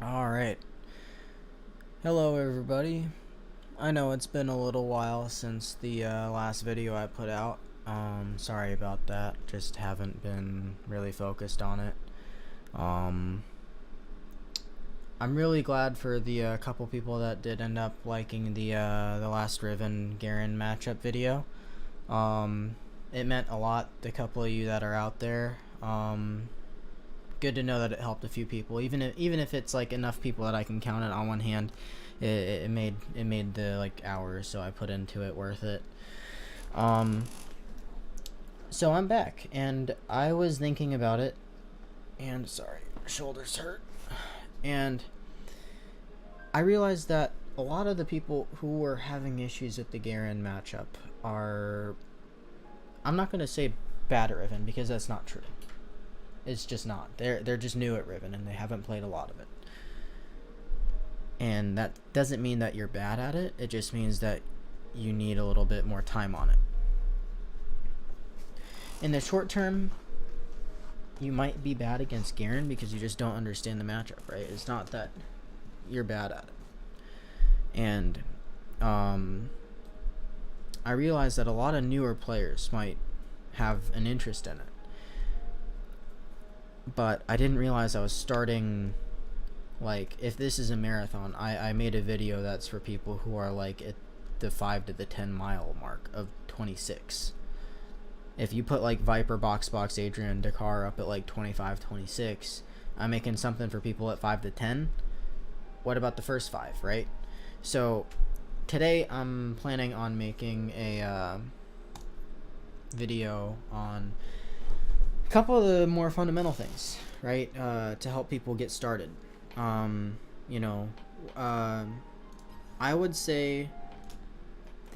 Alright. Hello everybody. I know it's been a little while since the last video I put out. Sorry about that. Just haven't been really focused on it. I'm really glad for the couple people that did end up liking the last Riven Garen matchup video. It meant a lot, the couple of you that are out there. Good to know that it helped a few people, even if it's like enough people that I can count it on one hand. It made the like hours so I put into it worth it. So I'm back, and I was thinking about it, and sorry, shoulders hurt, and I realized that a lot of the people who were having issues with the Garen matchup are, I'm not gonna say bad at Riven, because that's not true. It's just not. They're just new at Riven and they haven't played a lot of it. And that doesn't mean that you're bad at it. It just means that you need a little bit more time on it. In the short term, you might be bad against Garen because you just don't understand the matchup, right? It's not that you're bad at it. And I realized that a lot of newer players might have an interest in it. But I didn't realize I was starting, like, if this is a marathon, I made a video that's for people who are like at the 5 to the 10 mile mark of 26. If you put like Viper, Box, Adrian, Dakar up at like 25, 26, I'm making something for people at 5 to 10. What about the first 5, right? So today I'm planning on making a video on a couple of the more fundamental things, right, to help people get started. I would say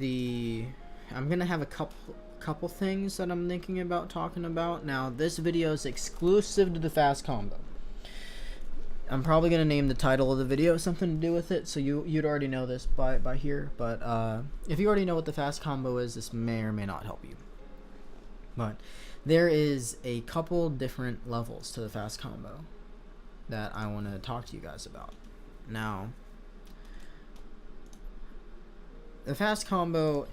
I'm gonna have a couple things that I'm thinking about talking about. Now, this video is exclusive to the fast combo. I'm probably gonna name the title of the video something to do with it, so you'd already know this by here. But if you already know what the fast combo is, this may or may not help you. But there is a couple different levels to the fast combo that I want to talk to you guys about. Now, the fast combo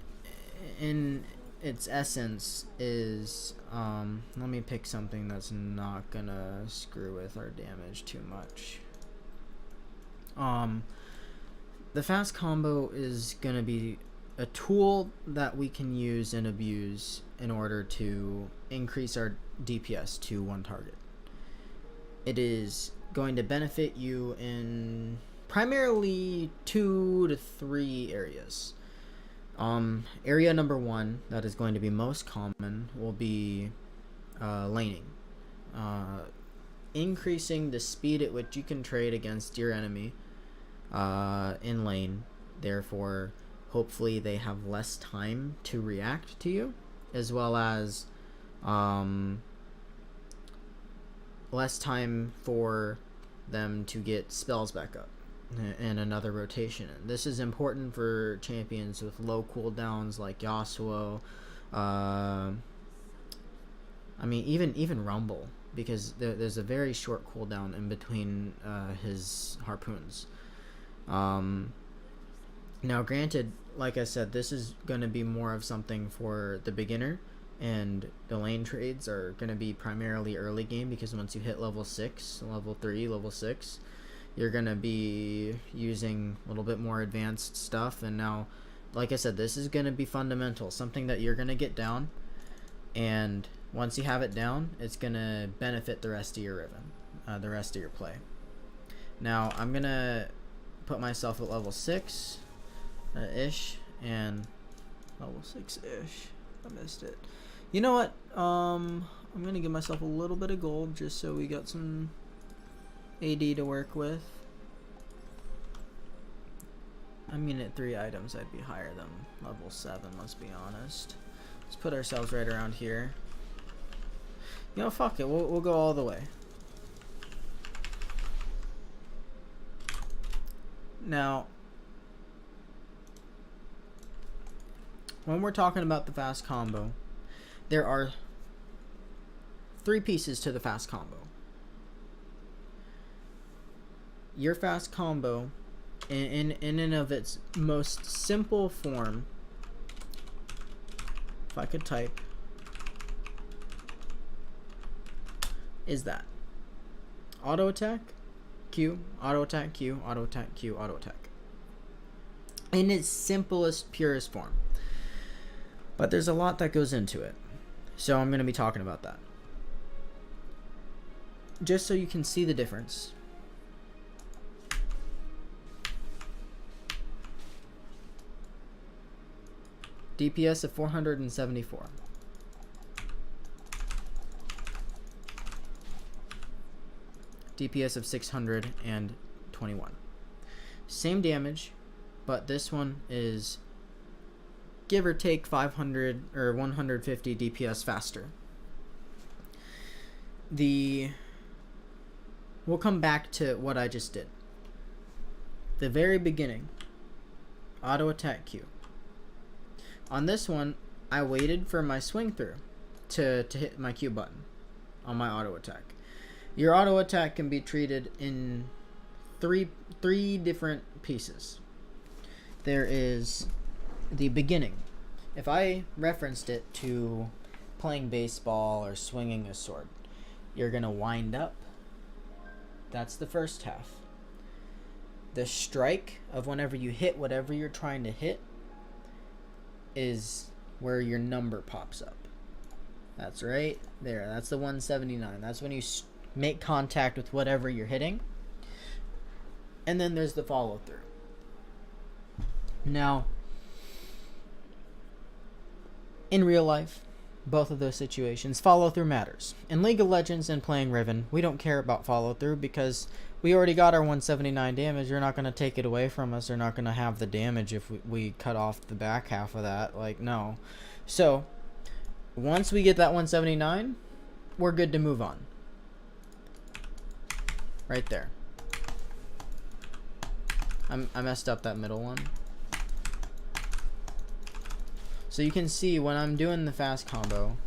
in its essence is, let me pick something that's not gonna screw with our damage too much. The fast combo is gonna be a tool that we can use and abuse in order to increase our DPS to one target. It is going to benefit you in primarily 2 to 3 areas. Area number 1 that is going to be most common will be laning. Increasing the speed at which you can trade against your enemy in lane. Therefore, hopefully they have less time to react to you, as well as less time for them to get spells back up and another rotation. This is important for champions with low cooldowns like Yasuo. Even Rumble, because there's a very short cooldown in between his harpoons. Now, granted, like I said, this is going to be more of something for the beginner, and the lane trades are going to be primarily early game, because once you hit level 6, level 3, level 6, you're going to be using a little bit more advanced stuff. And now, like I said, this is going to be fundamental, something that you're going to get down, and once you have it down, it's going to benefit the rest of your Riven, the rest of your play. Now, I'm going to put myself at level 6 ish, and level 6 ish. I missed it. You know what? I'm gonna give myself a little bit of gold just so we got some AD to work with. I mean, at 3 items, I'd be higher than level 7. Let's be honest. Let's put ourselves right around here. You know, fuck it. We'll go all the way. Now, when we're talking about the fast combo, there are 3 pieces to the fast combo. your fast combo in and of its most simple form, if I could type, is that auto attack, Q, auto attack, Q, auto attack, Q, auto attack. In its simplest, purest form. But there's a lot that goes into it. So I'm going to be talking about that. Just so you can see the difference. DPS of 474. DPS of 621. Same damage, but this one is give or take 500 or 150 DPS faster. We'll come back to what I just did. The very beginning, auto attack Q. On this one, I waited for my swing through to hit my Q button on my auto attack. Your auto attack can be treated in three different pieces. There is the beginning. If I referenced it to playing baseball or swinging a sword, you're going to wind up. That's the first half. The strike of whenever you hit whatever you're trying to hit is where your number pops up. That's right there. That's the 179. That's when you make contact with whatever you're hitting. And then there's the follow through. Now, in real life, both of those situations, follow through matters. In League of Legends and playing Riven, we don't care about follow through because we already got our 179 damage. You're not going to take it away from us. They're not going to have the damage if we cut off the back half of that. Like, no. So, once we get that 179, we're good to move on. Right there. I messed up that middle one. So you can see when I'm doing the fast combo,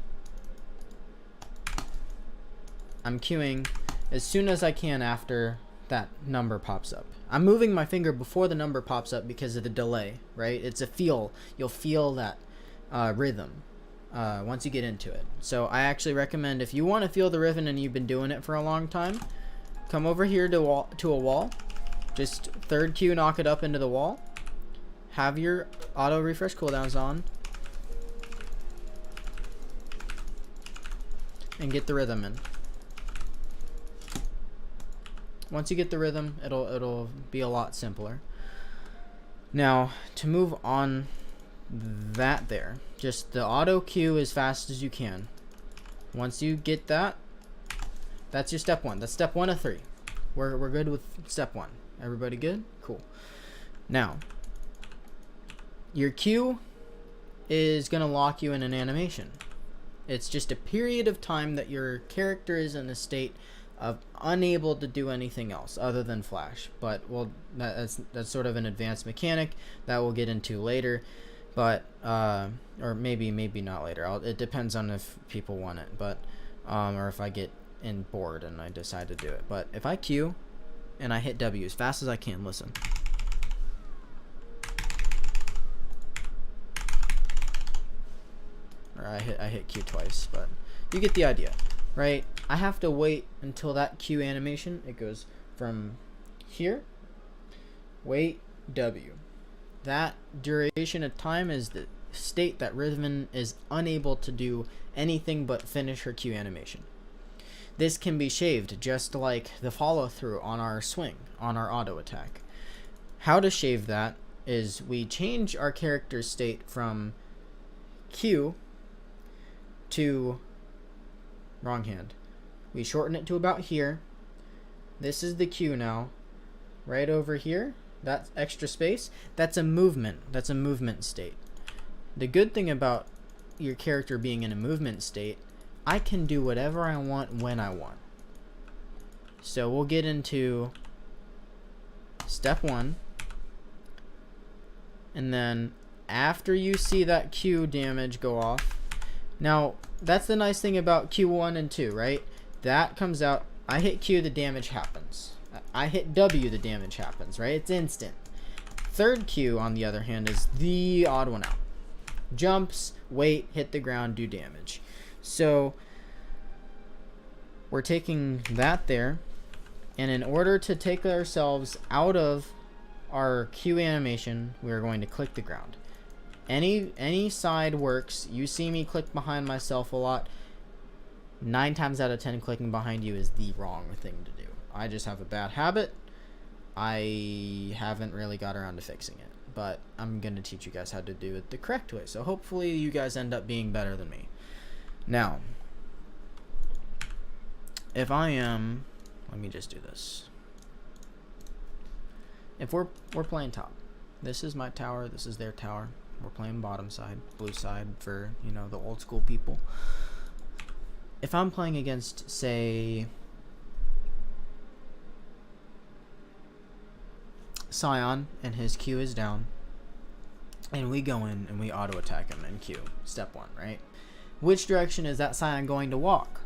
I'm queuing as soon as I can after that number pops up. I'm moving my finger before the number pops up because of the delay, right? It's a feel. You'll feel that rhythm once you get into it. So I actually recommend, if you want to feel the rhythm and you've been doing it for a long time, come over here to a wall. Just third Q, knock it up into the wall. Have your auto refresh cooldowns on. And get the rhythm in. Once you get the rhythm, it'll be a lot simpler. Now, to move on that there, just the auto Q as fast as you can. Once you get that, that's your step one. That's step 1 of 3. We're good with step 1. Everybody good? Cool. Now, your Q is going to lock you in an animation. It's just a period of time that your character is in a state of unable to do anything else other than flash. But well, that's sort of an advanced mechanic that we'll get into later. But or maybe not later. It depends on if people want it. But or if I get bored and I decide to do it. But if I Q and I hit W as fast as I can, listen. Or I hit Q twice, but you get the idea, right? I have to wait until that Q animation, it goes from here, wait, W. That duration of time is the state that Riven is unable to do anything but finish her Q animation. This can be shaved just like the follow through on our swing, on our auto attack. How to shave that is we change our character state from Q to wrong hand. We shorten it to about here. This is the Q now. Right over here, that's extra space. That's a movement. That's a movement state. The good thing about your character being in a movement state, I can do whatever I want when I want. So we'll get into step 1. And then after you see that Q damage go off, now that's the nice thing about Q1 and 2, right? That comes out, I hit Q, the damage happens. I hit W, the damage happens, right? It's instant. Third Q, on the other hand, is the odd one out. Jumps, wait, hit the ground, do damage. So we're taking that there, and in order to take ourselves out of our Q animation, we're going to click the ground. Any side works. You see me click behind myself a lot. 9 times out of 10, clicking behind you is the wrong thing to do. I just have a bad habit. I haven't really got around to fixing it, but I'm going to teach you guys how to do it the correct way. So hopefully you guys end up being better than me. Now, if I am, let me just do this. If we're playing top, this is my tower, this is their tower. We're playing bottom side, blue side for, you know, the old school people. If I'm playing against, say, Scion, and his Q is down, and we go in and we auto attack him in Q, step 1, right? Which direction is that Scion going to walk?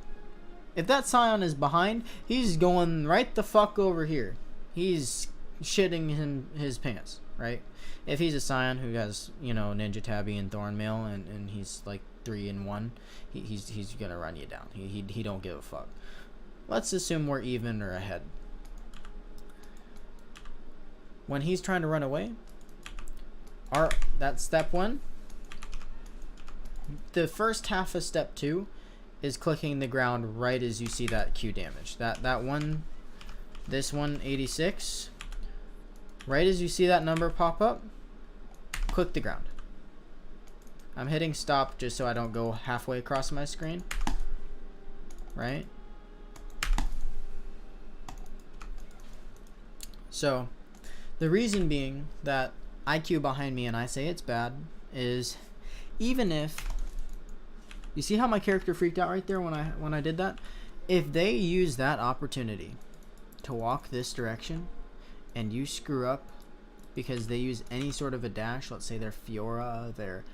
If that Scion is behind, he's going right the fuck over here. He's shitting his pants, right? If he's a Scion who has, you know, Ninja Tabby and Thornmail, and he's like 3-1, he's gonna run you down. He don't give a fuck. Let's assume we're even or ahead. When he's trying to run away, that's step 1. The first half of step 2 is clicking the ground right as you see that Q damage. That one, this 186, right as you see that number pop up, click the ground. I'm hitting stop just so I don't go halfway across my screen, right? So the reason being that IQ behind me and I say it's bad is, even if you see how my character freaked out right there when I did that, if they use that opportunity to walk this direction and you screw up because they use any sort of a dash, let's say they're Fiora, they're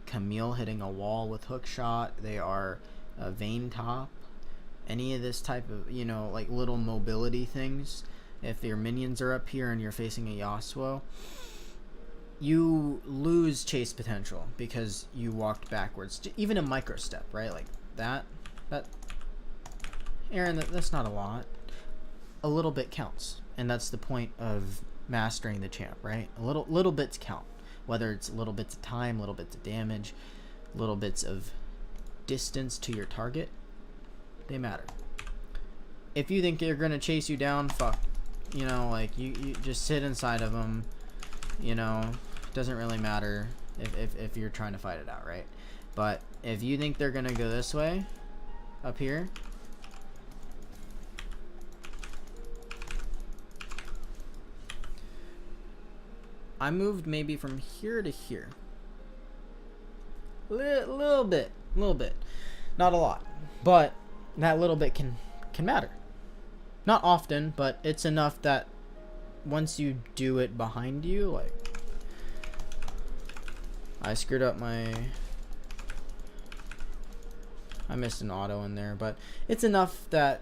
Camille hitting a wall with hook shot, they are Vayne top, any of this type of, you know, like little mobility things, if your minions are up here and you're facing a Yasuo, you lose chase potential because you walked backwards. Even a micro step, right? Like that Aaron, that's not a lot. A little bit counts, and that's the point of mastering the champ, right? Little bits count, whether it's little bits of time, little bits of damage, little bits of distance to your target. They matter. If you think they're gonna chase you down, fuck. You know, like you just sit inside of them. You know, doesn't really matter if you're trying to fight it out, right? But if you think they're gonna go this way, up here, I moved maybe from here to here. Little bit, not a lot, but that little bit can matter. Not often, but it's enough that once you do it behind you, like, I screwed up I missed an auto in there, but it's enough that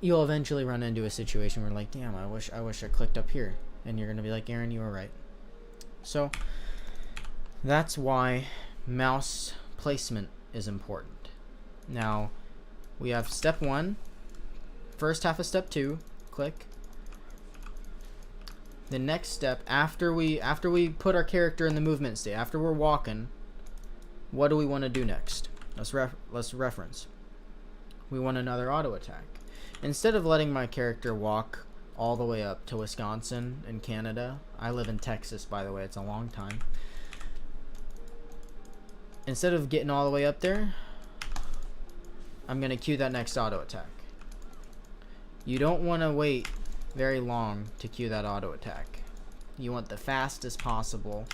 you'll eventually run into a situation where, like, damn, I wish I clicked up here, and you're gonna be like, Aaron, you were right. So that's why mouse placement is important. Now we have step 1, first half of step 2, click. The next step, after we put our character in the movement state, after we're walking, what do we want to do next? Let's reference. We want another auto attack. Instead of letting my character walk all the way up to Wisconsin in Canada, I live in Texas, by the way, it's a long time. Instead of getting all the way up there, I'm going to cue that next auto attack. You don't want to wait very long to cue that auto attack. You want the fastest possible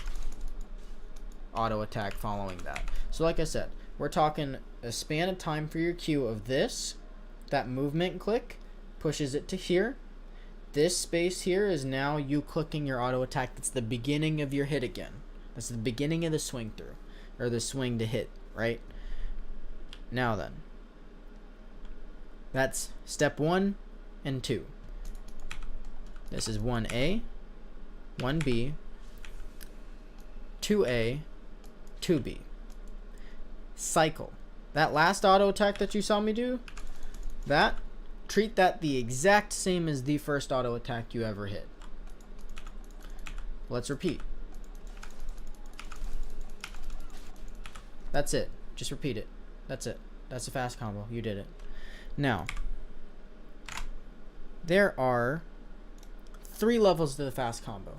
auto attack following that. So like I said, we're talking a span of time for your cue of this. That movement click pushes it to here. This space here is now you clicking your auto attack. That's the beginning of your hit again. That's the beginning of the swing through, or the swing to hit, right? Now then, that's step 1 and 2. This is 1A, 1B, 2A, 2B. Cycle. That last auto attack that you saw me do, treat that the exact same as the first auto attack you ever hit. Let's repeat. That's it. Just repeat it. That's it. That's a fast combo. You did it. Now, there are 3 levels to the fast combo.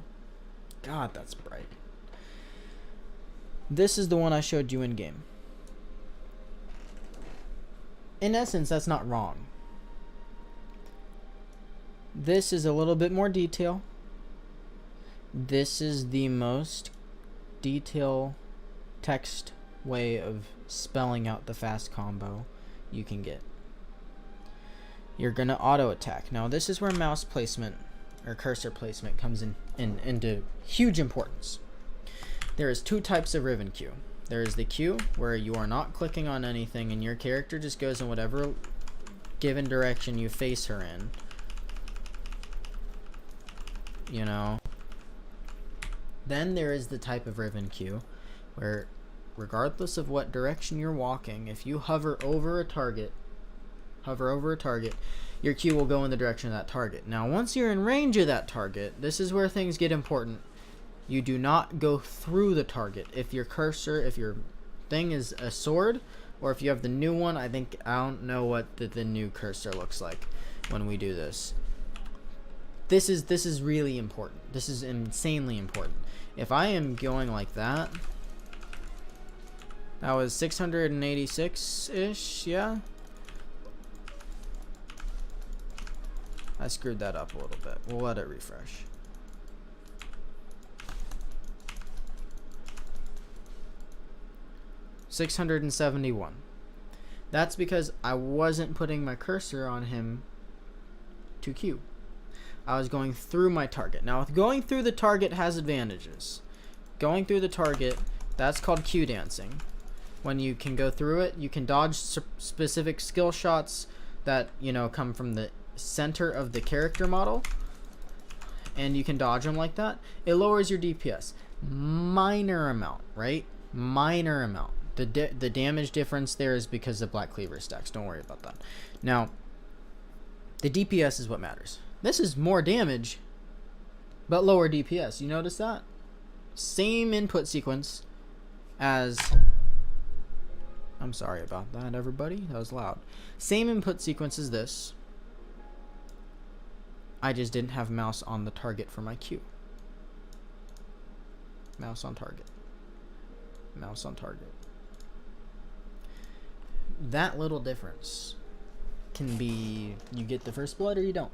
God, that's bright. This is the one I showed you in game. In essence, that's not wrong. This is a little bit more detail. This is the most detail text way of spelling out the fast combo you can get. You're gonna auto attack. Now this is where mouse placement or cursor placement comes into huge importance. There is 2 types of Riven Q. There is the Q where you are not clicking on anything and your character just goes in whatever given direction you face her in. You know. Then there is the type of Riven Q where regardless of what direction you're walking, if you hover over a target, your Q will go in the direction of that target. Now, once you're in range of that target, this is where things get important. You do not go through the target. If your cursor, if your thing is a sword, or if you have the new one, I don't know what the new cursor looks like when we do this. This is really important. This is insanely important. If I am going like that, that was 686-ish, yeah? I screwed that up a little bit. We'll let it refresh. $671. That's because I wasn't putting my cursor on him to Q. I was going through my target. Now, going through the target has advantages. Going through the target, that's called Q dancing. When you can go through it, you can dodge specific skill shots that, you know, come from the center of the character model, and you can dodge them like that. It lowers your DPS. Minor amount, right? Minor amount. The damage difference there is because of Black Cleaver stacks. Don't worry about that. Now, the DPS is what matters. This is more damage, but lower DPS. You notice that? Same input sequence as... I'm sorry about that, everybody. That was loud. Same input sequence as this. I just didn't have mouse on the target for my Q. Mouse on target. Mouse on target. That little difference can be, you get the first blood or you don't.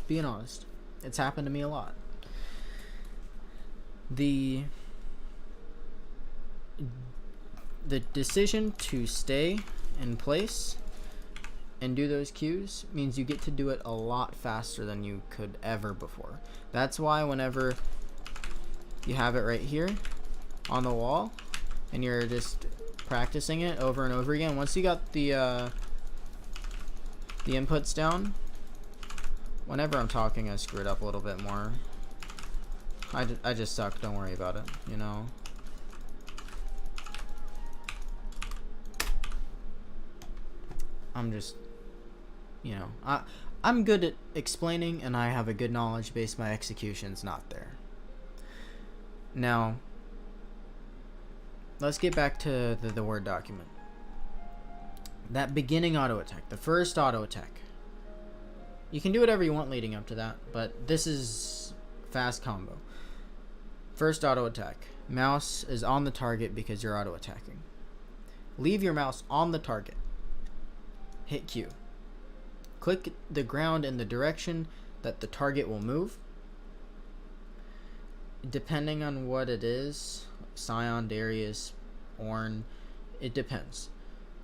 Being honest. It's happened to me a lot. The decision to stay in place and do those Qs means you get to do it a lot faster than you could ever before. That's why whenever you have it right here on the wall and you're just practicing it over and over again, once you got the inputs down, whenever I'm talking I screw it up a little bit more. I just suck, don't worry about it, you know. I'm just, you know, I'm good at explaining and I have a good knowledge base. My execution's not there. Now, let's get back to the Word document. That beginning auto attack, the first auto attack. You can do whatever you want leading up to that, but this is fast combo. First auto attack. Mouse is on the target because you're auto attacking. Leave your mouse on the target. Hit Q. Click the ground in the direction that the target will move. Depending on what it is, Scion, Darius, Ornn, it depends.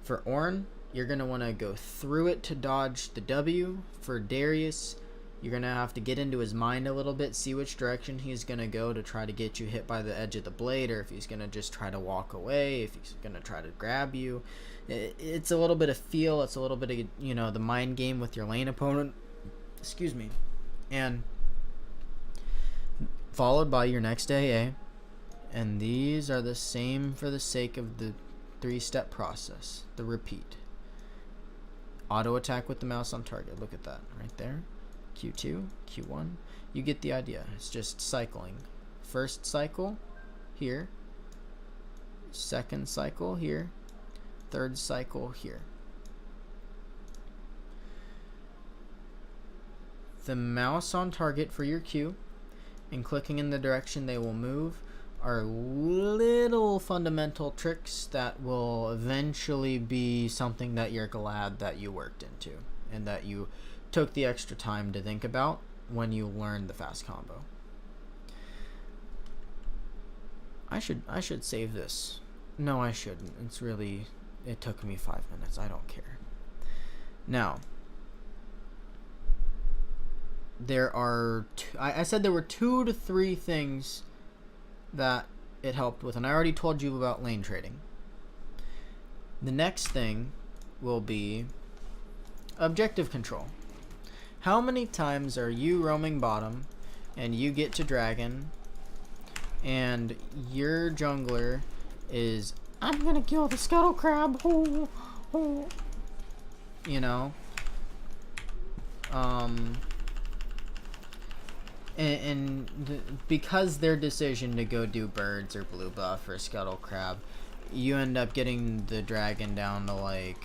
For Ornn, you're going to want to go through it to dodge the W. For Darius, you're going to have to get into his mind a little bit, see which direction he's going to go to try to get you hit by the edge of the blade, or if he's going to just try to walk away, if he's going to try to grab you. It's a little bit of feel, it's a little bit of, you know, the mind game with your lane opponent. Excuse me. And followed by your next AA. And these are the same for the sake of the 3-step process, the repeat. Auto attack with the mouse on target. Look at that right there. Q2, Q1. You get the idea. It's just cycling. First cycle here. Second cycle here. Third cycle here. The mouse on target for your Q and clicking in the direction they will move are little fundamental tricks that will eventually be something that you're glad that you worked into and that you took the extra time to think about when you learned the fast combo. I should save this. No, I shouldn't. It took me 5 minutes. I don't care. Now, there are I said there were 2 to 3 things that it helped with, and I already told you about lane trading. The next thing will be objective control. How many times are you roaming bottom and you get to dragon and your jungler is, I'm gonna kill the scuttle crab, oh, oh. You know, because their decision to go do birds or blue buff or scuttle crab, you end up getting the dragon down to like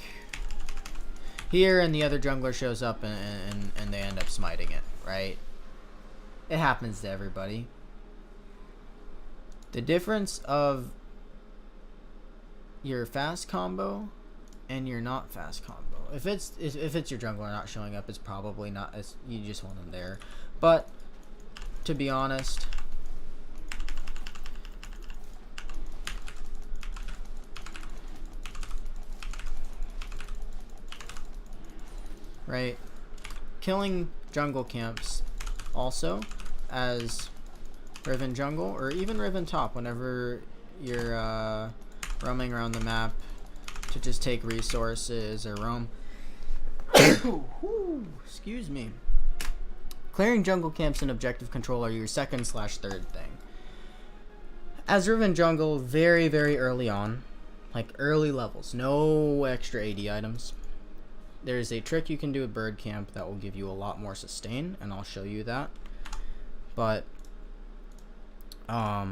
here, and the other jungler shows up and they end up smiting it, right? It happens to everybody. The difference of your fast combo and your not fast combo. If it's your jungler not showing up, it's probably not, you just want them there. But to be honest, right, killing jungle camps also as Riven jungle or even Riven top whenever you're roaming around the map to just take resources or roam. Excuse me. Clearing jungle camps and objective control are your second/third thing. As Riven jungle, very, very early on, like early levels, no extra AD items. There's a trick you can do with bird camp that will give you a lot more sustain, and I'll show you that. But for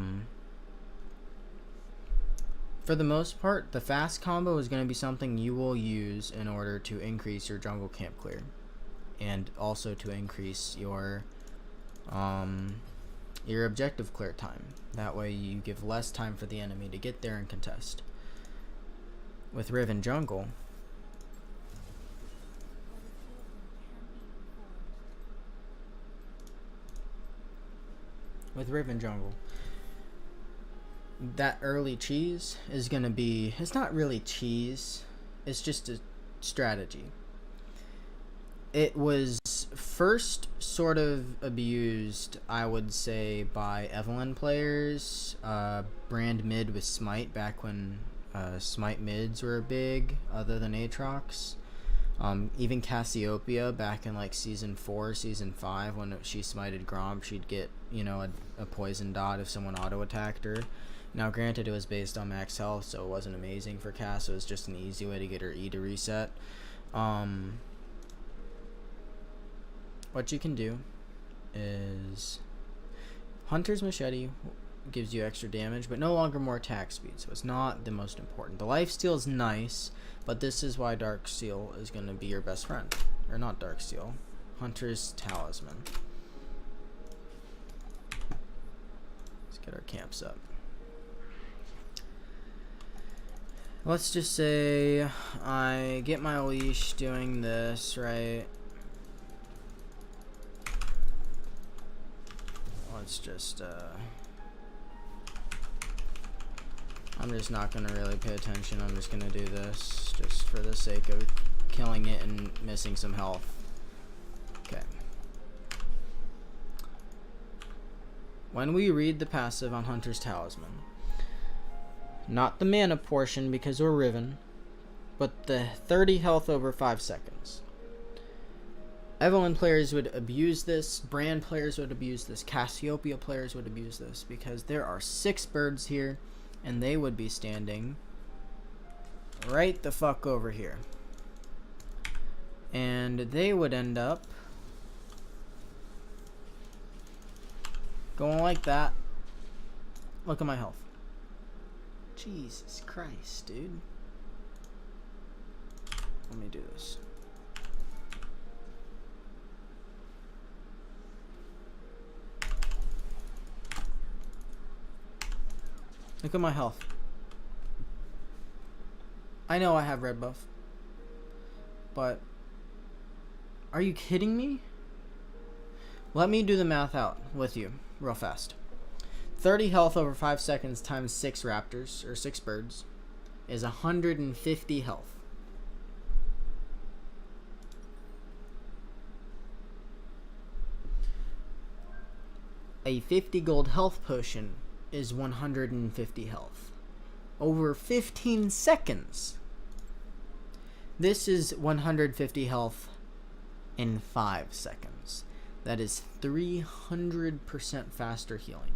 the most part, the fast combo is going to be something you will use in order to increase your jungle camp clear, and also to increase your objective clear time. That way you give less time for the enemy to get there and contest. With Riven jungle, that early cheese is going to be, it's not really cheese, it's just a strategy. It was first sort of abused, I would say, by Evelynn players, brand mid with Smite back when Smite mids were big, other than Aatrox. Even Cassiopeia back in like season 4, season 5, when she smited Gromp, she'd get, you know, a poison dot if someone auto attacked her. Now granted, it was based on max health, so it wasn't amazing for Cass. It was just an easy way to get her E to reset. What you can do is Hunter's Machete gives you extra damage, but no longer more attack speed, so it's not the most important. The lifesteal is nice, but this is why Darksteel is going to be your best friend. Or not Darksteel, Hunter's Talisman. Let's get our camps up. Let's just say I get my leash doing this, right? Let's just, I'm just not going to really pay attention. I'm just going to do this just for the sake of killing it and missing some health. Okay. When we read the passive on Hunter's Talisman, not the mana portion because we're Riven, but the 30 health over 5 seconds. Evelyn players would abuse this. Brand players would abuse this. Cassiopeia players would abuse this because there are 6 birds here, and they would be standing right the fuck over here. And they would end up going like that. Look at my health. Jesus Christ, dude. Let me do this. Look at my health. I know I have red buff, but are you kidding me? Let me do the math out with you real fast. 30 health over 5 seconds times 6 raptors, or 6 birds, is 150 health. A 50 gold health potion is 150 health. Over 15 seconds. This is 150 health in 5 seconds. That is 300% faster healing.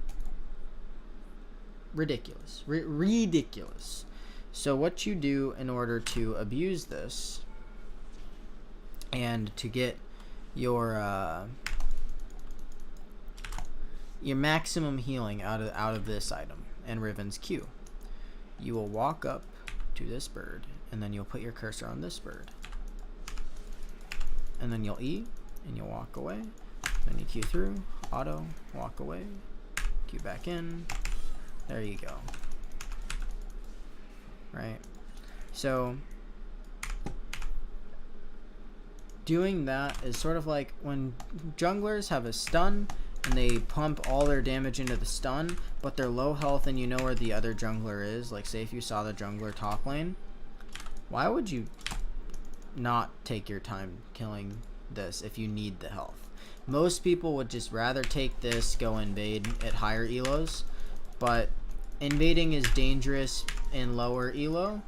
Ridiculous. Ridiculous. So what you do in order to abuse this and to get your maximum healing out of this item and Riven's Q, you will walk up to this bird and then you'll put your cursor on this bird, and then you'll E and you'll walk away, then you Q through, auto, walk away, Q back in. There you go. Right? So doing that is sort of like when junglers have a stun and they pump all their damage into the stun, but they're low health and you know where the other jungler is. Like, say if you saw the jungler top lane, why would you not take your time killing this if you need the health? Most people would just rather take this, go invade at higher elos, but invading is dangerous in lower elo,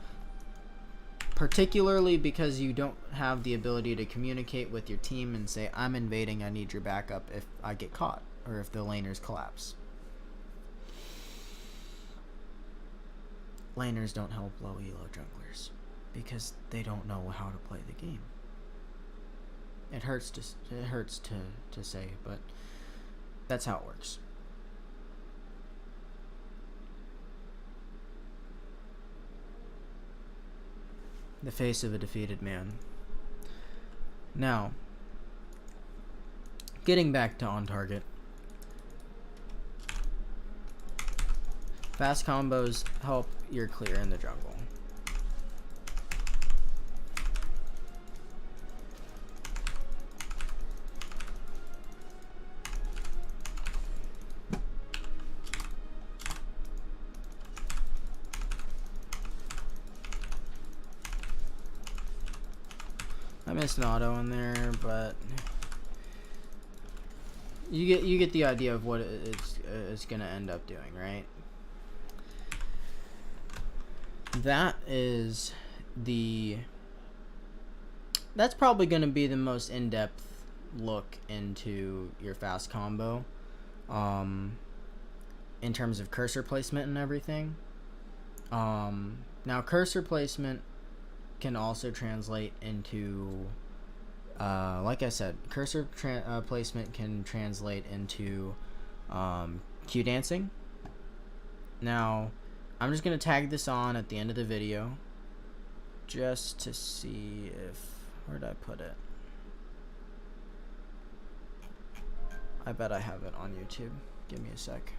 particularly because you don't have the ability to communicate with your team and say, I'm invading, I need your backup if I get caught or if the laners collapse. Laners don't help low elo junglers because they don't know how to play the game. It hurts to say, but that's how it works. The face of a defeated man. Now, getting back to on target. Fast combos help your clear in the jungle. I missed an auto in there, but you get the idea of what it's gonna end up doing, right? That's probably gonna be the most in-depth look into your fast combo, in terms of cursor placement and everything. Now cursor placement can also translate into, like I said, cursor placement can translate into Q dancing. Now, I'm just going to tag this on at the end of the video just to see if, where did I put it? I bet I have it on YouTube. Give me a sec.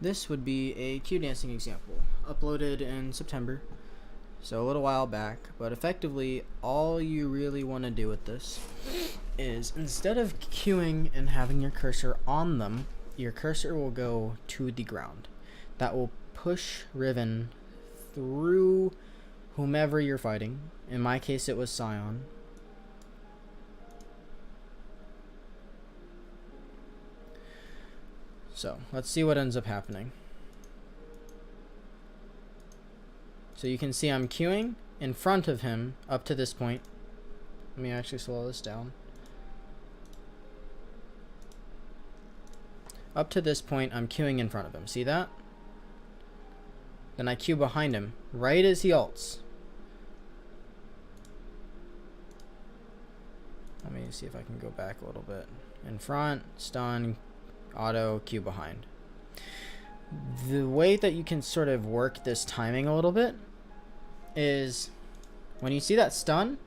This would be a Q dancing example, uploaded in September, so a little while back, but effectively all you really want to do with this is, instead of queuing and having your cursor on them, your cursor will go to the ground. That will push Riven through whomever you're fighting. In my case it was Sion. So let's see what ends up happening. So you can see I'm queuing in front of him up to this point. Let me actually slow this down. Up to this point, I'm queuing in front of him. See that? Then I queue behind him, right as he ults. Let me see if I can go back a little bit. In front, stun, auto, queue behind. The way that you can sort of work this timing a little bit is when you see that stun,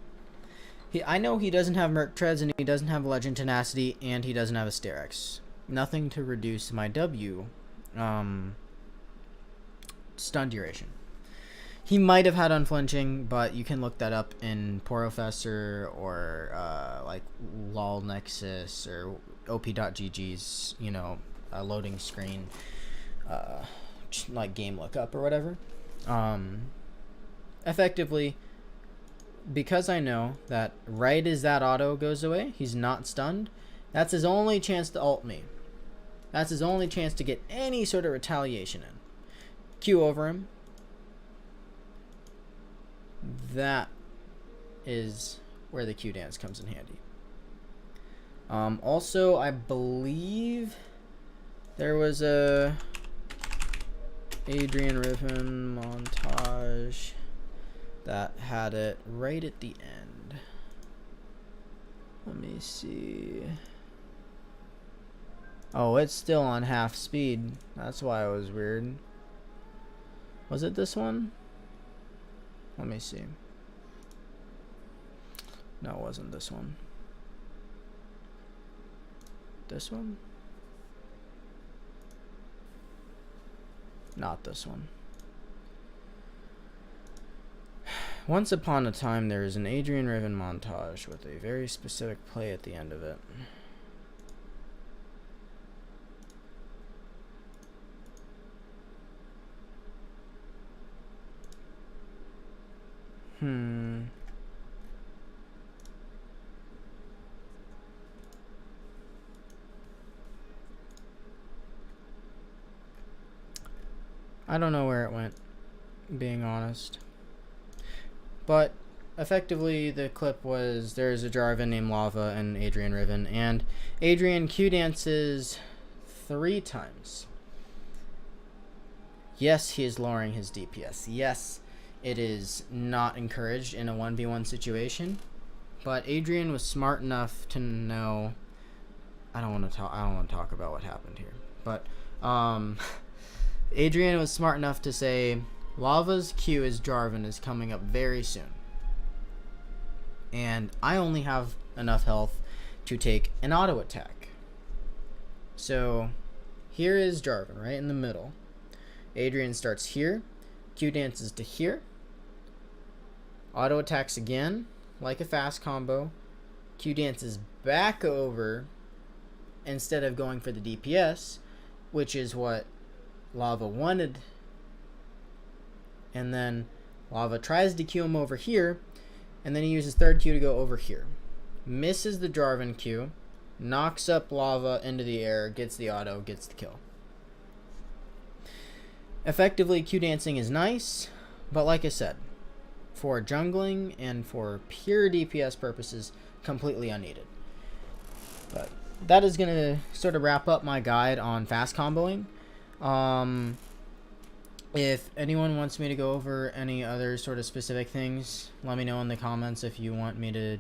I know he doesn't have Merc Treads and he doesn't have Legend Tenacity and he doesn't have a Sterex. Nothing to reduce my W stun duration. He might have had unflinching, but you can look that up in Porofessor or like LOL Nexus or op.gg's, you know, loading screen, like game lookup or whatever. Effectively, because I know that right as that auto goes away, he's not stunned. That's his only chance to ult me. That's his only chance to get any sort of retaliation in. Q over him. That is where the Q dance comes in handy. Also, I believe there was a Riven montage that had it right at the end. Let me see. Oh, it's still on half speed. That's why it was weird. Was it this one? Let me see. No, it wasn't this one. This one? Not this one. Once upon a time, there is an Riven montage with a very specific play at the end of it. I don't know where it went, being honest. But effectively, the clip was there's a Jarvan named Lava and Adrian Riven, and Adrian Q dances 3 times. Yes, he is lowering his DPS. Yes, it is not encouraged in a 1v1 situation, but Adrian was smart enough to know. I don't want to talk about what happened here, but Adrian was smart enough to say Lava's Q as Jarvan is coming up very soon, and I only have enough health to take an auto attack. So here is Jarvan right in the middle. Adrian starts here, Q dances to here, auto attacks again like a fast combo, Q dances back over instead of going for the DPS, which is what Lava wanted, and then Lava tries to Q him over here, and then he uses third Q to go over here, misses the Jarvan Q, knocks up Lava into the air, gets the auto, gets the kill. Effectively, Q dancing is nice, but like I said, for jungling and for pure DPS purposes, completely unneeded. But that is going to sort of wrap up my guide on fast comboing. If anyone wants me to go over any other sort of specific things, let me know in the comments. If you want me to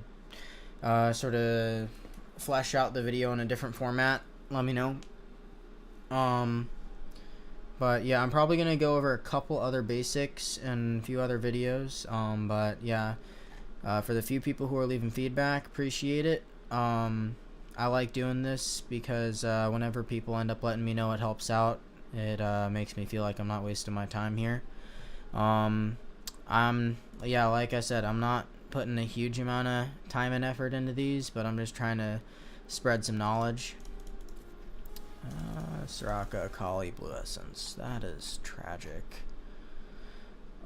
sort of flesh out the video in a different format, let me know. But yeah, I'm probably going to go over a couple other basics and a few other videos. But yeah, for the few people who are leaving feedback, appreciate it. I like doing this because whenever people end up letting me know, it helps out. It makes me feel like I'm not wasting my time here. Yeah, like I said, I'm not putting a huge amount of time and effort into these, but I'm just trying to spread some knowledge. Soraka, Akali, Blue Essence. That is tragic.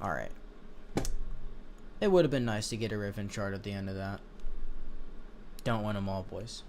Alright. It would have been nice to get a Riven chart at the end of that. Don't win them all, boys.